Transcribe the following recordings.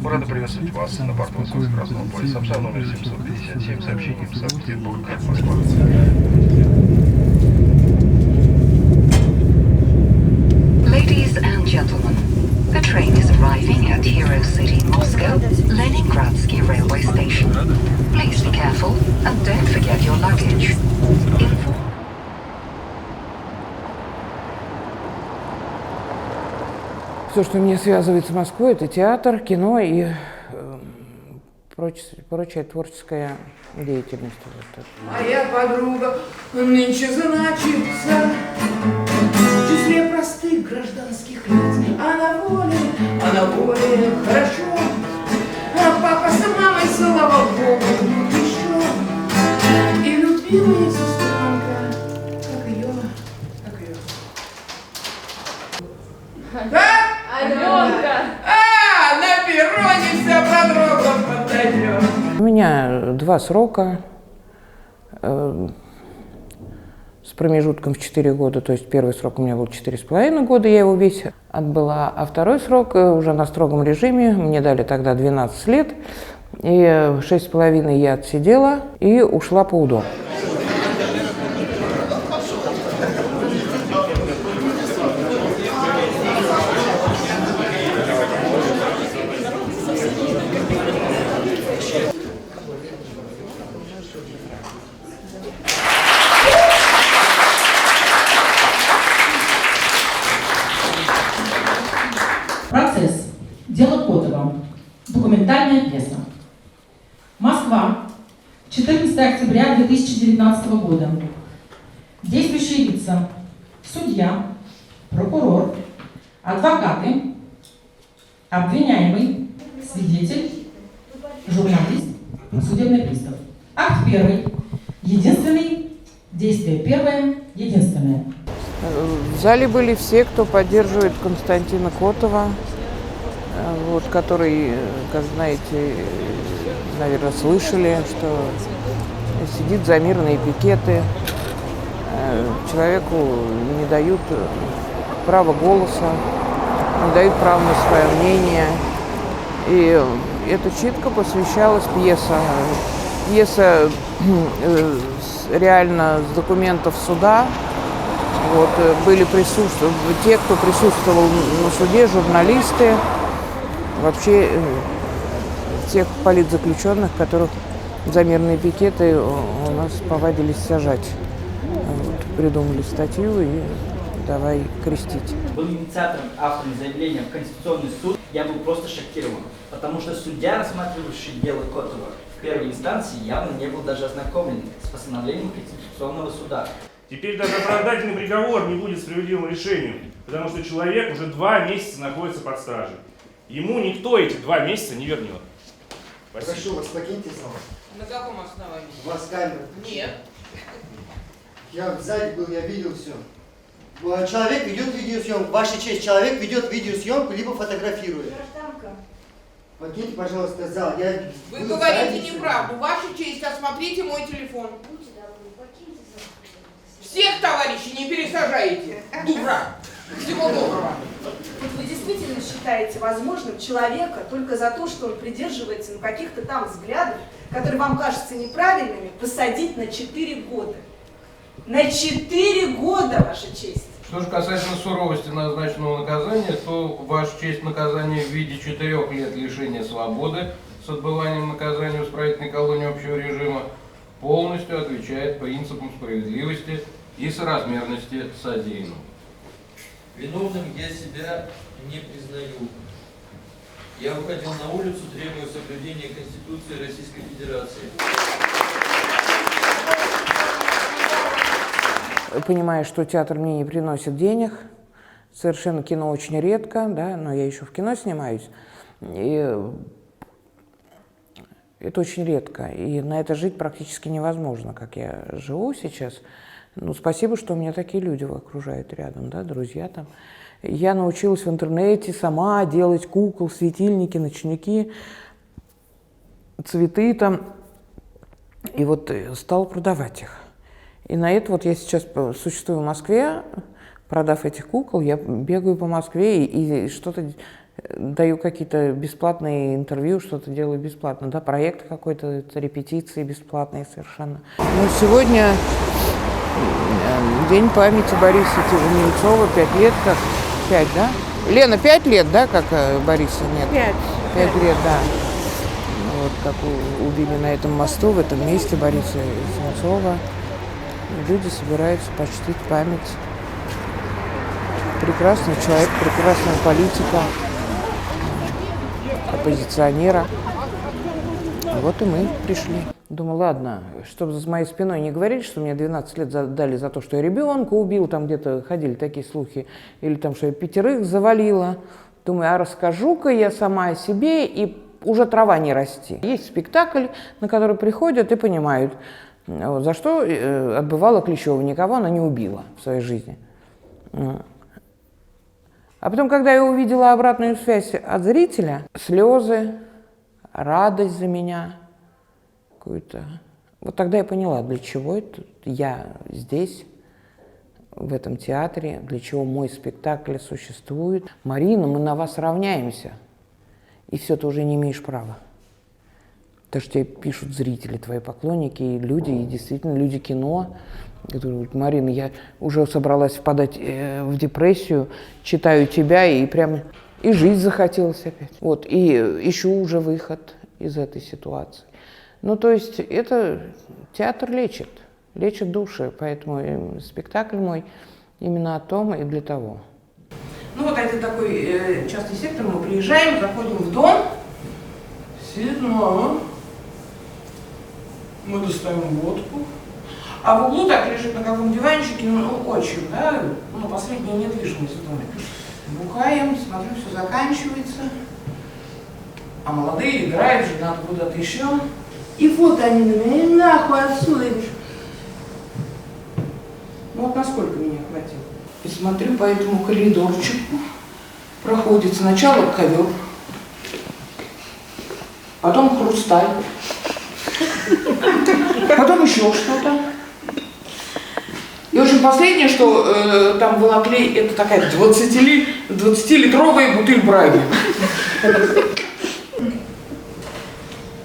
Мы рады приветствовать вас на борту скоростного поезда Сапсан номер 757 сообщением Санкт-Петербург от Москвы. Ladies and gentlemen, the train is arriving at Hero City, Moscow, Leningradsky railway station. Please be careful and don't forget your luggage. Все, что меня связывает с Москвой, это театр, кино и прочая творческая деятельность. Моя подруга нынче значится в числе простых гражданских лиц. А на воле хорошо. А папа с мамой, слава Богу, еще. И любимая сестренка, как ее. Да? Аленка! На перроне вся подруга подойдет. У меня 2 срока с промежутком в 4 года. То есть первый срок у меня был 4,5 года, я его весь отбыла. А второй срок уже на строгом режиме. Мне дали тогда 12 лет. И 6,5 я отсидела и ушла по УДО. Процесс. Дело Котова. Документальная пьеса. Москва. 14 октября 2019 года. Действующие лица. Судья, прокурор, адвокаты, обвиняемый, свидетель, журналист, судебный пристав. Акт 1. Единственный. Действие 1. Единственное. В зале были все, кто поддерживает Константина Котова, вот, который, как знаете, наверное, слышали, что сидит за мирные пикеты, человеку не дают права голоса, не дают права на свое мнение. И эта читка посвящалась пьеса реально с документов суда. Вот, были те, кто присутствовал на суде, журналисты, вообще тех политзаключенных, которых за мирные пикеты у нас повадились сажать. Вот, придумали статью и давай крестить. Был инициатором, автором заявления в Конституционный суд, я был просто шокирован, потому что судья, рассматривавший дело Котова в первой инстанции, явно не был даже ознакомлен с постановлением Конституционного суда. Теперь даже оправдательный приговор не будет справедливым решением, потому что человек уже 2 месяца находится под стражей. Ему никто эти 2 месяца не вернет. Спасибо. Прошу вас, покиньте зал. На каком основании? У вас камера. Нет. Я сзади был, я видел все. Человек ведет видеосъемку. Ваша честь, человек ведет видеосъемку, либо фотографирует. Гражданка. Покиньте, пожалуйста, зал. Вы говорите неправду. Ваша честь, осмотрите мой телефон. Будьте добры, покиньте зал. Всех товарищей не пересажаете. Дурак. Всего доброго. Вот вы действительно считаете возможным человека только за то, что он придерживается каких-то там взглядов, которые вам кажутся неправильными, посадить на 4 года? На 4 года, Ваша честь! Что же касательно суровости назначенного наказания, то, Ваша честь, наказание в виде 4 лет лишения свободы с отбыванием наказания в исправительной колонии общего режима полностью отвечает принципам справедливости и соразмерности содеянного. Виновным я себя не признаю. Я выходил на улицу, требуя соблюдения Конституции Российской Федерации. Понимая, что театр мне не приносит денег, совершенно кино очень редко, да, но я еще в кино снимаюсь, и это очень редко, и на это жить практически невозможно, как я живу сейчас. Ну, спасибо, что у меня такие люди окружают рядом, да, друзья там. Я научилась в интернете сама делать кукол, светильники, ночники, цветы там, и вот стала продавать их. И на это вот я сейчас существую в Москве, продав этих кукол, я бегаю по Москве и что-то даю какие-то бесплатные интервью, что-то делаю бесплатно, да, проект какой-то, репетиции бесплатные совершенно. Ну, сегодня день памяти Бориса Немцова, 5 лет, как 5, да? Лена, 5 лет, да, как Бориса нет? 5 лет, да. Вот как убили на этом мосту, в этом месте Бориса Немцова. Люди собираются почтить память. Прекрасный человек, прекрасная политика, оппозиционера. Вот и мы пришли. Думаю, ладно, чтобы за моей спиной не говорили, что мне 12 лет дали за то, что я ребенка убил, там где-то ходили такие слухи, или там, что я 5 завалила. Думаю, а расскажу-ка я сама о себе, и уже трава не расти. Есть спектакль, на который приходят и понимают, вот, за что отбывала Клещева. Никого она не убила в своей жизни. А потом, когда я увидела обратную связь от зрителя, слезы, радость за меня какую-то, вот тогда я поняла, для чего это я здесь, в этом театре, для чего мой спектакль существует. Марина, мы на вас равняемся. И все, ты уже не имеешь права. Потому что тебе пишут зрители, твои поклонники, и люди, и действительно люди кино, которые говорят, Марина, я уже собралась впадать в депрессию, читаю тебя, и прямо и жить захотелось опять. Вот, и ищу уже выход из этой ситуации. Ну, то есть это театр лечит души, поэтому спектакль мой именно о том и для того. Ну вот это такой частный сектор, мы приезжаем, заходим в дом, сидит мама, мы достаем водку, а в углу так лежит на каком диванчике, ну отчим, да, ну последняя недвижимость в доме. Бухаем, смотрю, все заканчивается, а молодые играют же, надо куда-то еще. И вот они на меня, и нахуй отсюда. Ну вот насколько меня хватило. И смотрю по этому коридорчику, проходит сначала ковер, потом хрусталь, потом еще что-то. И в общем последнее, что там волокли, это такая 20-литровая бутыль браги.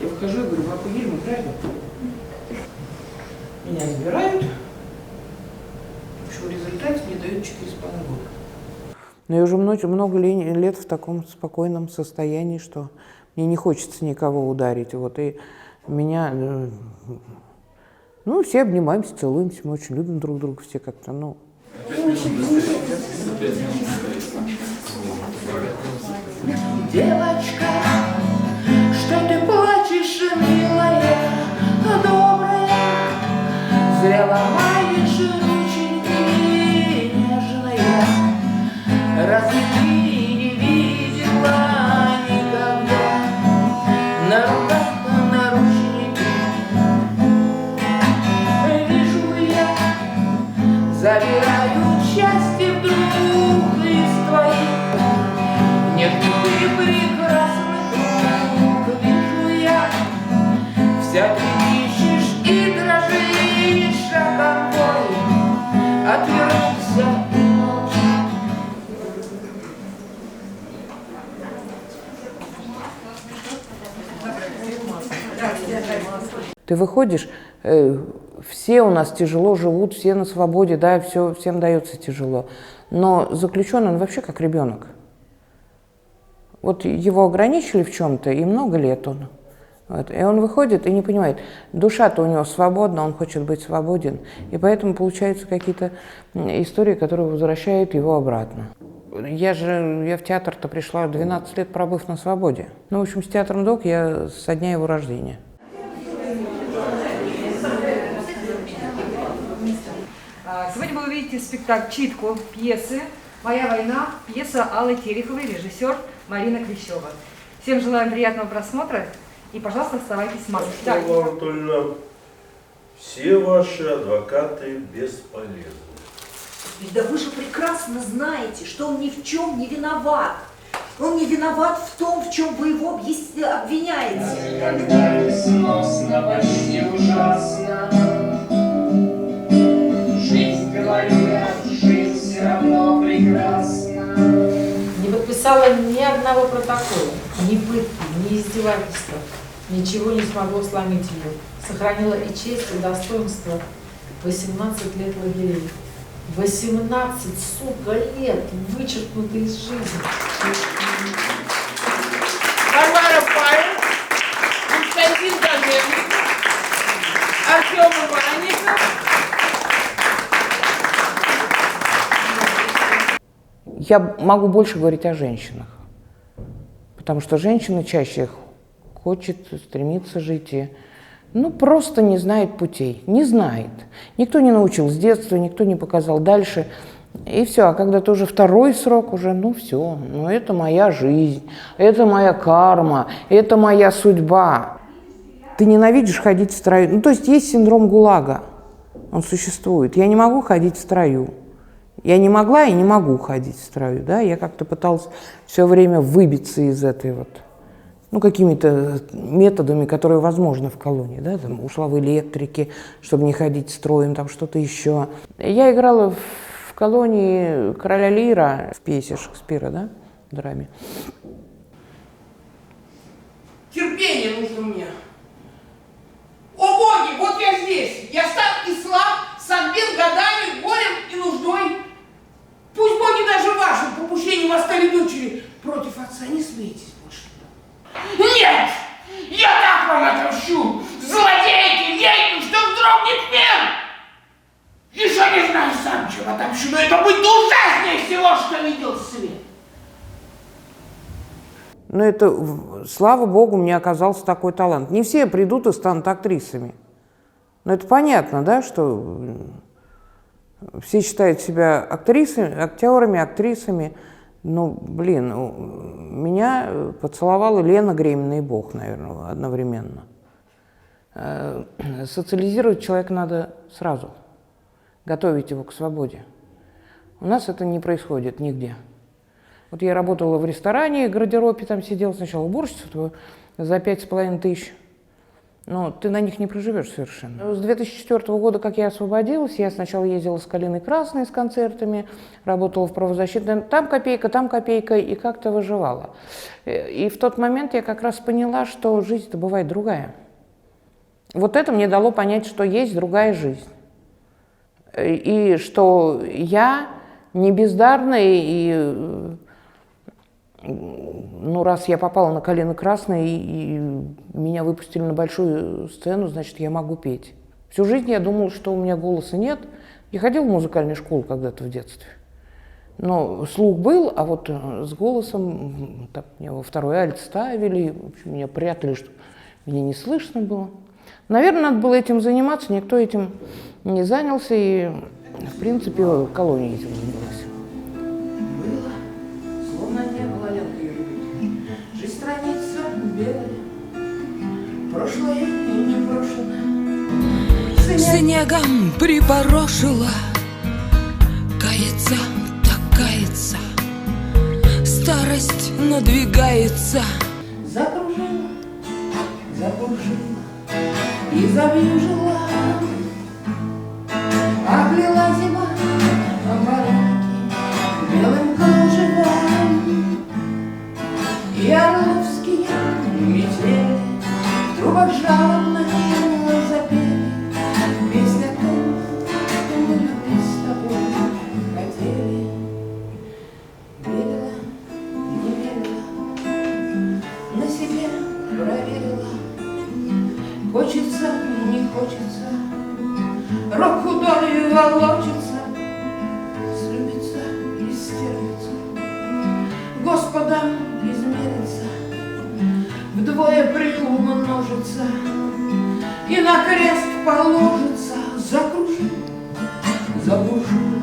Я выхожу и говорю, вы охуели, мы браги? Меня забирают. В результате мне дают 4,5 года. Но я уже много лет в таком спокойном состоянии, что мне не хочется никого ударить. Вот, и меня, ну, все обнимаемся, целуемся, мы очень любим друг друга, все как-то, ну. Девочка, что ты плачешь, милая, добрая, зря ломаешь рученьки нежные. Разве ты не видела никогда на руках наручники? Вижу я, забираю счастье вдруг из твоих. Нет, ты прекрасный круг, вижу я, вся трепещешь и дрожишь, а конвой отвернулся и молчит. Ты выходишь, все у нас тяжело живут, все на свободе, да, всем дается тяжело. Но заключенный, он вообще как ребенок. Вот его ограничили в чем-то, и много лет он. Вот, и он выходит и не понимает, душа-то у него свободна, он хочет быть свободен. И поэтому получаются какие-то истории, которые возвращают его обратно. Я в театр-то пришла 12 лет, пробыв на свободе. Ну, в общем, с театром ДОК я со дня его рождения. Сегодня вы увидите спектакль, читку пьесы «Моя война», пьеса Аллы Тереховой, режиссер Марина Клещева. Всем желаем приятного просмотра и, пожалуйста, оставайтесь в маске. Все ваши адвокаты бесполезны. Да вы же прекрасно знаете, что он ни в чем не виноват. Он не виноват в том, в чем вы его обвиняете. Когда несносно, почти ужасно, жизнь, говорю я, жизнь все равно прекрасна. Не подписывайте подписала ни одного протокола, ни пытки, ни издевательства. Ничего не смогло сломить ее. Сохранила и честь, и достоинство 18 лет лагерей. 18, сука, лет, вычеркнуты из жизни. Варвара Павел, Константин Кожевник, Артем Иванников. Я могу больше говорить о женщинах, потому что женщина чаще хочет, стремится жить и, просто не знает путей, не знает. Никто не научил с детства, никто не показал дальше. И все, а когда ты уже второй срок, уже, все, это моя жизнь, это моя карма, это моя судьба. Ты ненавидишь ходить в строю. То есть есть синдром ГУЛАГа, он существует. Я не могу ходить в строю. Я не могла и не могу ходить в строю, да, я как-то пыталась все время выбиться из этой какими-то методами, которые возможны в колонии, да, там ушла в электрике, чтобы не ходить строем, там что-то еще. Я играла в колонии короля Лира в пьесе Шекспира, да, в драме. Терпение нужно мне. О боги, вот я здесь. Я стар и слаб, согбен годами, горем и нуждой. Пусть боги даже вашим попущением оставили дочери. Против отца не смейтесь больше. Нет! Я так вам отомщу! Злодейки, ведьмы, что вздрогнет мир! Еще не знаю сам, чем отомщу, но это будет ужаснее всего, что видел свет. Это, слава богу, мне оказался такой талант. Не все придут и станут актрисами. Но это понятно, да, что все считают себя актрисами, актерами, актрисами. Меня поцеловала Лена Гремина и Бог, наверное, одновременно. Социализировать человека надо сразу, готовить его к свободе. У нас это не происходит нигде. Вот я работала в ресторане, в гардеробе там сидела, сначала уборщица за 5500. Но ты на них не проживешь совершенно. С 2004 года, как я освободилась, я сначала ездила с Калиной Красной с концертами, работала в правозащитном, там копейка, и как-то выживала. И в тот момент я как раз поняла, что жизнь-то бывает другая. Вот это мне дало понять, что есть другая жизнь. И что я не бездарна, и раз я попала на «Калины Красной» и меня выпустили на большую сцену, значит, я могу петь. Всю жизнь я думала, что у меня голоса нет. Я ходила в музыкальную школу когда-то в детстве. Но слух был, а вот с голосом меня во второй альт ставили, в общем, меня прятали, чтобы меня не слышно было. Наверное, надо было этим заниматься, никто этим не занялся, и, в принципе, колония этим занялась. Страница белая, прошлое и не брошено. Снегом припорошила, кается, так кается, старость надвигается. Закружила и завьюжила, облила зима бараки белым кружевом. И орловские метели в трубах жалобно запели песню о том, что мы любить с тобой хотели. Верила, не верила, на себе проверила. Хочется, не хочется, рок худой волочится, слюбится и стерпится, Господом измерится, вдвое приумножится и на крест положится. Закружи, забужу.